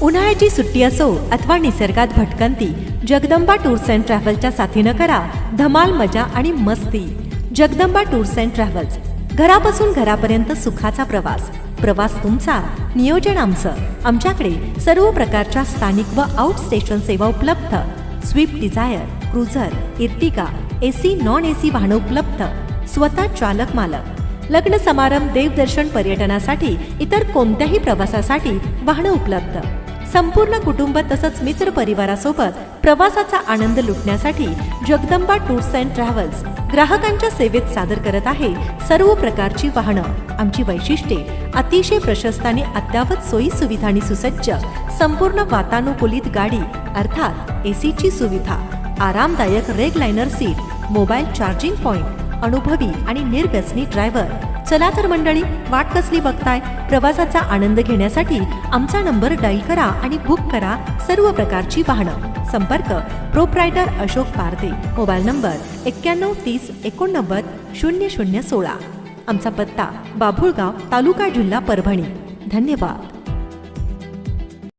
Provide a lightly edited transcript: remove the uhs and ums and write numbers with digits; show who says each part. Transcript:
Speaker 1: उन्हाळ्याची सुट्टी असो अथवा निसर्गात भटकंती, जगदंबा टूर्स अँड ट्रॅव्हल्सच्या साथीनं करा धमाल मजा आणि मस्ती. जगदंबा टूर्स अँड ट्रॅव्हल्स, घरापासून घरापर्यंत सुखाचा प्रवास. प्रवास तुमचा, नियोजन आमचं. आमच्याकडे सर्व प्रकारच्या स्थानिक व आउट स्टेशन सेवा उपलब्ध. Swift Dzire, Cruiser, Ertiga, AC non AC वाहनं उपलब्ध. स्वतः चालक मालक. लग्न समारंभ, देवदर्शन, पर्यटनासाठी इतर कोणत्याही प्रवासासाठी वाहनं उपलब्ध. संपूर्ण कुटुंब तसंच मित्र परिवारासोबत प्रवासाचा आनंद लुटण्यासाठी जगदंबा टूर्स अँड ट्रॅव्हल्स ग्राहकांच्या सेवेत सादर करत आहे सर्व प्रकारची वाहनं. आमची वैशिष्ट्ये: अतिशय प्रशस्त आणि अद्ययावत सोयी सुविधांनी सुसज्ज संपूर्ण वातानुकूलित गाडी अर्थात एसीची सुविधा, आरामदायक रेगलायनर सीट, मोबाईल चार्जिंग पॉइंट, अनुभवी आणि निर्व्यसनी ड्रायव्हर. चला तर मंडळी, वाट कसली बघताय? प्रवासाचा आनंद घेण्यासाठी आमचा नंबर डायल करा आणि बुक करा सर्व प्रकारची वाहनं. संपर्क proprietor Ashok Parde. Mobile number 91 30 89 0016. आमचा पत्ता बाभुळगाव, तालुका, जिल्हा परभणी. धन्यवाद.